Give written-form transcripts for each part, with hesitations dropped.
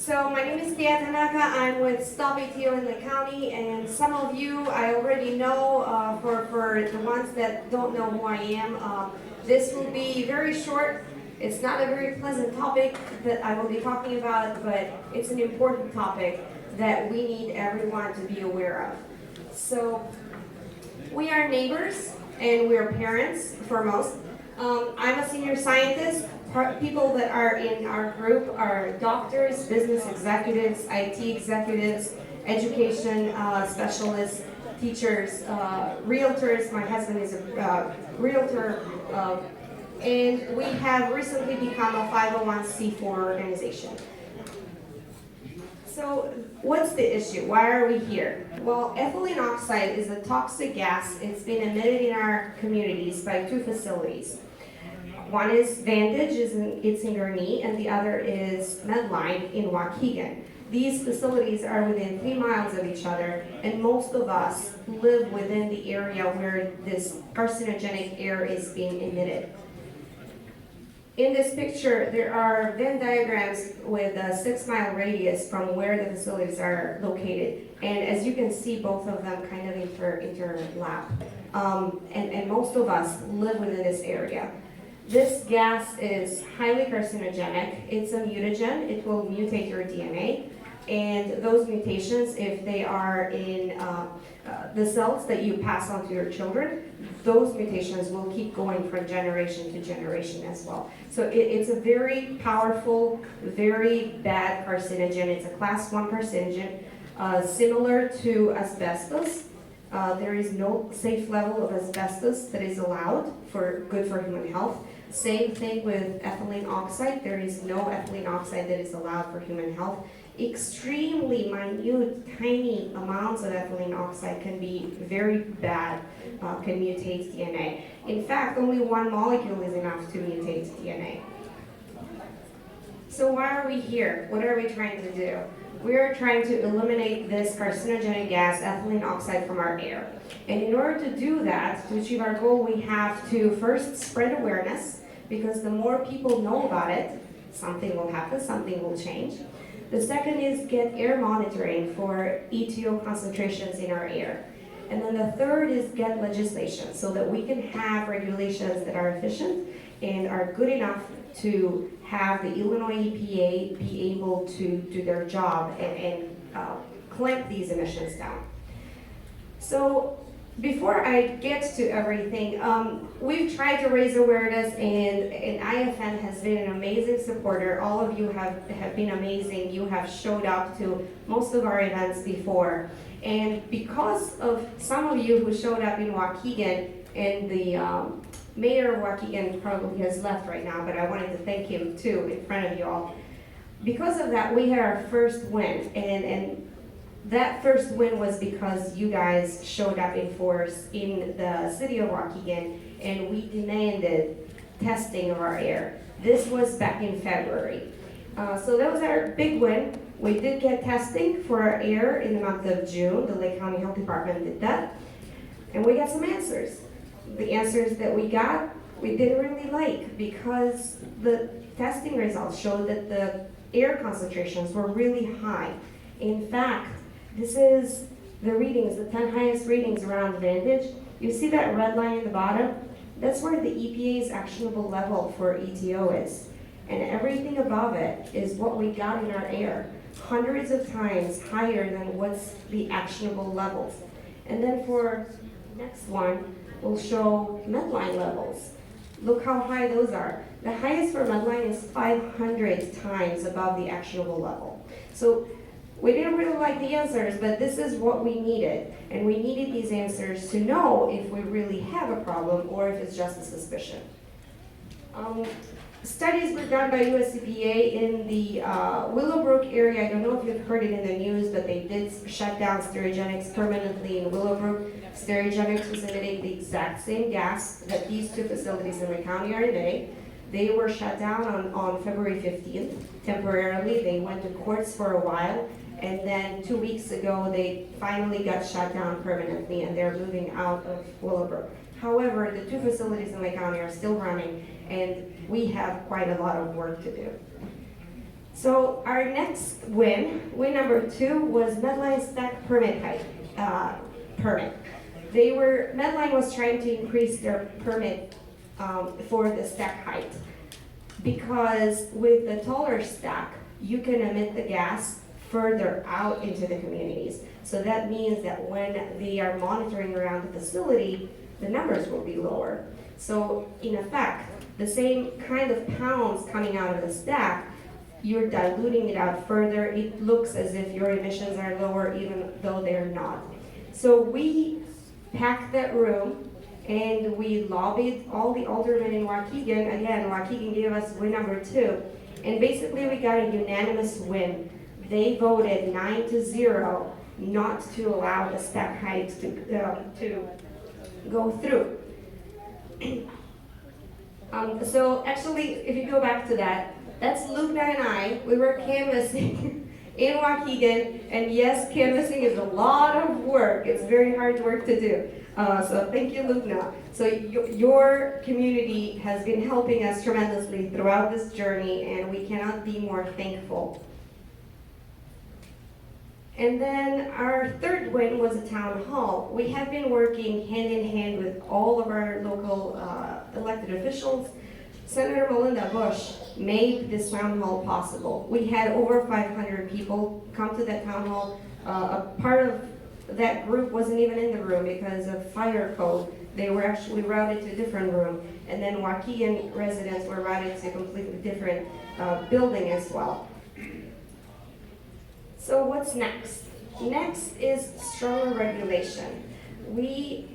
So my name is Thea Tanaka. I'm with Stop ATO in the county, and some of you I already know. For the ones that don't know who I am, this will be very short. It's not a very pleasant topic that I will be talking about, but it's an important topic that we need everyone to be aware of. So we are neighbors and we're parents foremost. I'm a senior scientist. People that are in our group are doctors, business executives, IT executives, education specialists, teachers, realtors. My husband is a realtor, and we have recently become a 501c4 organization. So what's the issue? Why are we here? Well, ethylene oxide is a toxic gas. It's been emitted in our communities by two facilities. One is Vantage, it's in Gurnee, and the other is Medline in Waukegan. These facilities are within 3 miles of each other, and most of us live within the area where this carcinogenic air is being emitted. In this picture, there are Venn diagrams with a 6-mile radius from where the facilities are located. And as you can see, both of them kind of interlap. And most of us live within this area. This gas is highly carcinogenic. It's a mutagen. It will mutate your DNA. And those mutations, if they are in the cells that you pass on to your children, those mutations will keep going from generation to generation as well. So it's a very powerful, very bad carcinogen. It's a class 1 carcinogen, similar to asbestos. There is no safe level of asbestos that is allowed good for human health. Same thing with ethylene oxide. There is no ethylene oxide that is allowed for human health. Extremely minute, tiny amounts of ethylene oxide can be very bad, can mutate DNA. In fact, only one molecule is enough to mutate DNA. So why are we here? What are we trying to do? We are trying to eliminate this carcinogenic gas, ethylene oxide, from our air. And in order to do that, to achieve our goal, we have to first spread awareness, because the more people know about it, something will happen, something will change. The second is get air monitoring for ETO concentrations in our air. And then the third is get legislation so that we can have regulations that are efficient and are good enough to have the Illinois EPA be able to do their job and clamp these emissions down. So before I get to everything, we've tried to raise awareness, and IFN has been an amazing supporter. All of you have been amazing. You have showed up to most of our events before. And because of some of you who showed up in Waukegan, and the mayor of Waukegan probably has left right now, but I wanted to thank him too in front of you all. Because of that, we had our first win, and that first win was because you guys showed up in force in the city of Waukegan, and we demanded testing of our air. This was back in February. So that was our big win. We did get testing for our air in the month of June. The Lake County Health Department did that, and we got some answers. The answers that we got, we didn't really like, because the testing results showed that the air concentrations were really high. In fact, this is the readings, the 10 highest readings around Vantage. You see that red line in the bottom? That's where the EPA's actionable level for ETO is. And everything above it is what we got in our air, hundreds of times higher than what's the actionable levels. And then for the next one, we'll show Medline levels. Look how high those are. The highest for Medline is 500 times above the actionable level. So we didn't really like the answers, but this is what we needed. And we needed these answers to know if we really have a problem or if it's just a suspicion. Studies were done by US EPA in the Willowbrook area. I don't know if you've heard it in the news, but they did shut down Sterigenics permanently in Willowbrook. Sterigenics was emitting the exact same gas that these two facilities in the county are today. They were shut down on February 15th temporarily. They went to courts for a while, and then 2 weeks ago they finally got shut down permanently, and they're moving out of Willowbrook. However, the two facilities in Lake County are still running, and we have quite a lot of work to do. So our next win number 2, was Medline stack permit height, permit. Medline was trying to increase their permit for the stack height, because with the taller stack, you can emit the gas further out into the communities. So that means that when they are monitoring around the facility, the numbers will be lower. So in effect, the same kind of pounds coming out of the stack, you're diluting it out further. It looks as if your emissions are lower even though they're not. So we packed that room and we lobbied all the aldermen in Waukegan. Again, Waukegan gave us win number 2. And basically we got a unanimous win. They voted 9-0 not to allow the stack height to go through. So actually, if you go back to that, that's Lugna and I. We were canvassing in Waukegan, and yes, canvassing is a lot of work. It's very hard work to do. So thank you, Lugna. So your community has been helping us tremendously throughout this journey, and we cannot be more thankful. And then our third win was a town hall. We have been working hand in hand with all of our local elected officials. Senator Melinda Bush made this town hall possible. We had over 500 people come to that town hall. A part of that group wasn't even in the room because of fire code. They were actually routed to a different room. And then Waukegan residents were routed to a completely different building as well. So what's next? Next is stronger regulation. We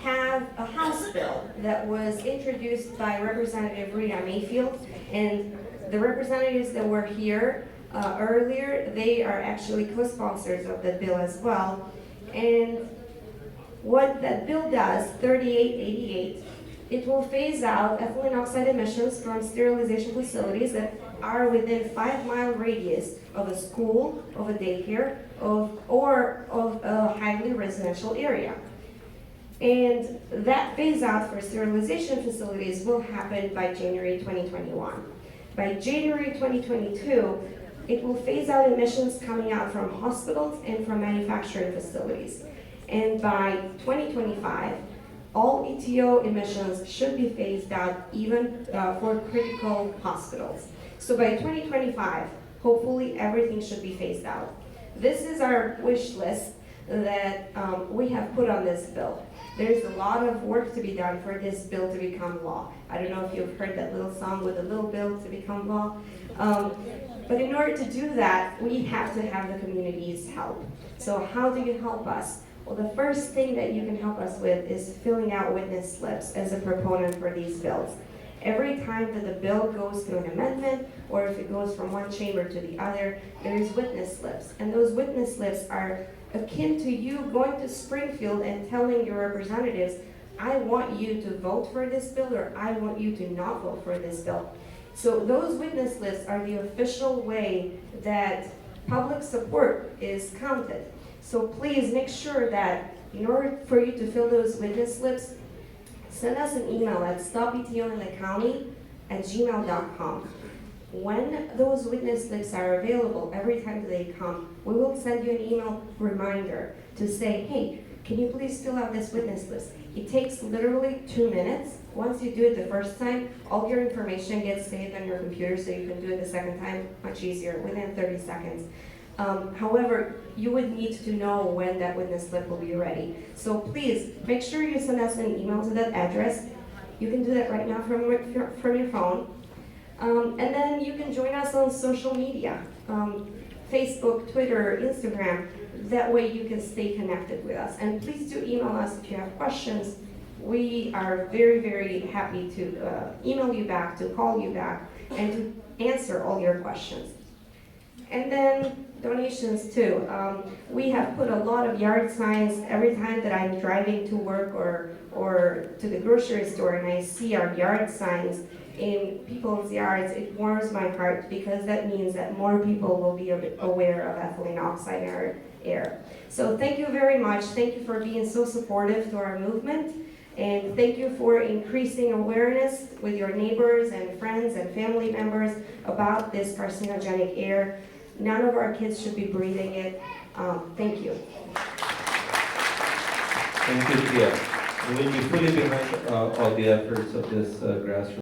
have a House bill that was introduced by Representative Rita Mayfield, and the representatives that were here earlier, they are actually co-sponsors of that bill as well. And what that bill does, 3888, it will phase out ethylene oxide emissions from sterilization facilities that are within 5-mile radius of a school, of a daycare, or of a highly residential area. And that phase out for sterilization facilities will happen by January 2021. By January 2022, it will phase out emissions coming out from hospitals and from manufacturing facilities. And by 2025, all ETO emissions should be phased out, even for critical hospitals. So by 2025, hopefully everything should be phased out. This is our wish list that we have put on this bill. There's a lot of work to be done for this bill to become law. I don't know if you've heard that little song, with a little bill to become law. But in order to do that, we have to have the community's help. So how do you help us? Well, the first thing that you can help us with is filling out witness slips as a proponent for these bills. Every time that the bill goes through an amendment, or if it goes from one chamber to the other, there is witness slips. And those witness slips are akin to you going to Springfield and telling your representatives, I want you to vote for this bill, or I want you to not vote for this bill. So those witness lists are the official way that public support is counted. So please make sure that in order for you to fill those witness slips, send us an email at stopetointhecounty@gmail.com. When those witness slips are available, every time they come, we will send you an email reminder to say, hey, can you please fill out this witness list? It takes literally 2 minutes. Once you do it the first time, all your information gets saved on your computer, so you can do it the second time much easier, within 30 seconds. However, you would need to know when that witness slip will be ready. So please, make sure you send us an email to that address. You can do that right now from your phone. And then you can join us on social media, Facebook, Twitter, Instagram. That way you can stay connected with us. And please do email us if you have questions. We are very, very happy to email you back, to call you back, and to answer all your questions. And then donations too. We have put a lot of yard signs every time that I'm driving to work or to the grocery store and I see our yard signs in people's yards. It warms my heart, because that means that more people will be aware of ethylene oxide in our air. So thank you very much. Thank you for being so supportive to our movement. And thank you for increasing awareness with your neighbors and friends and family members about this carcinogenic air. None of our kids should be breathing it. Thank you. Thank you, Tia. We'll be fully behind all the efforts of this grassroots